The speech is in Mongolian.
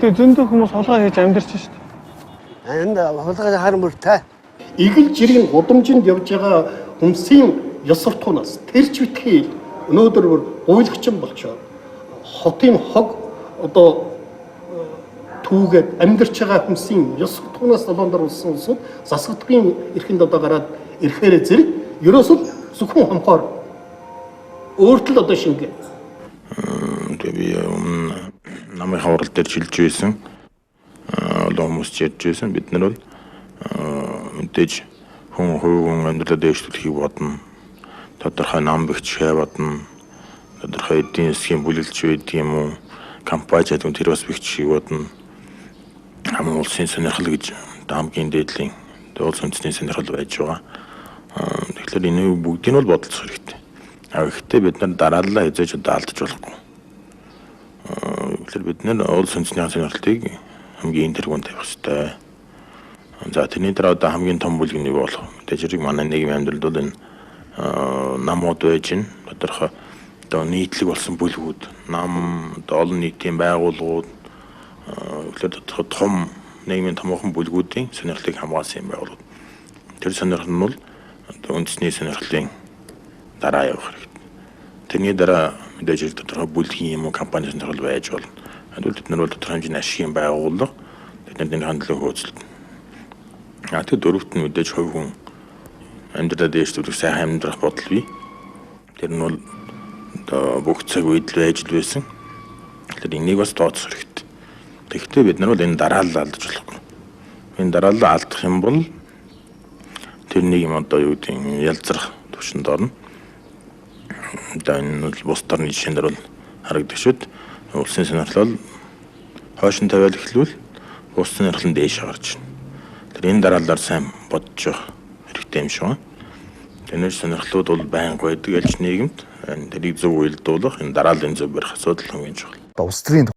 Тэгээ зөндөө хүмүүс хулгай хийж амьдарч шүү дээ. Энд хулгай харамуртай. Игэл жирийн удамжинд явж байгаа хүнсийн ёс суртахуунаас тэрч битгий өнөөдөр гуйлагчин болчоо. Хотын хог одоо түүгээд амьдарч байгаа хүнсийн ёс суртахуунаас долоондар улсын улсууд засвартгийн эрхэнд одоо гараад ирэхээр зэрэг ерөөсөө зөвхөн хамхаар өөртөл одоо шингээ. Тэгээ би намын хаврал дээр шилж байсан. Олон хүмүүс ярьж байсан. Бид нар бол мэдээж хүн амьдралаа дэвшлүүлэхийг бодно. Тодорхой нам бэгч шээ бодно. Тодорхой эдийн засгийн бүлэлч байдаг юм уу? Компаниуд тэр бас бэгчийг бодно. Хамгийн улсын сонирхол гэж хамгийн дээдлийн улсын үндэсний сонирхол байж байгаа. Тэгэхээр энэ бүгдийг нь бол бодолцох хэрэгтэй. Гэхдээ бид нар дарааллаа хязгаарч алдаж болохгүй. Тэгэхээр бид нар улсын үндэсний сонирхлыг хамгийн тэргүүнд тавих хэрэгтэй. За тэрний дараа одоо хамгийн том бүлэг нь болох мэдээж хэрэг манай нийгмийн амьдралд бол энэ намууд байж гин тодорхой одоо нийтлэг болсон бүлгүүд нам одоо олон нийтийн байгууллагууд тэгэхээр тодорхой том нийгмийн томоохон бүлгүүдийн сонирхлыг хамгаалсан юм байгууллагууд тэр сонирхол нь бол одоо үндэсний сонирхлын дараа явах хэрэгтэй. Тэрний дараа мэдээж хэрэг тодорхой бүлгийн юм уу компани сонирхол байж болно. Тэгвэл бид нар бол тодорхой хэмжээний ашигын байгууллага тэдний хандлагыг хөөцөлдөн. Тэг дөрөвт нь мэдээж хувь хүн амьдралаа дэвшлүүлэх сайхан амьдрах бодол бий. Тэр нь бол одоо бүх цаг үед л байж л байсан. Тэгэхээр энийг бас тооцох хэрэгтэй. Тэгэхдээ бид нар бол энэ дараалал алдаж болохгүй. Энэ дараалал алдах юм бол тэрнийг юм одоо юу гэдэг нь ялцрах төвшөнд орно. Одоо энэ бол бус төрний жишээнээр бол харагдагчуд улсын сонирхол хойшин тавиал эхлүүл улсын сонирхол нь дээш гарч байна. Энэ дараалалаар сайн бодож явах хэрэгтэй юм шиг байна. Тэний сонирхлууд бол байнга байдаг альч нийгэмд тэрийг зөв уялдуулах энэ дарааллын зөв барих асуудал хамгийн чухал. Улс төрийн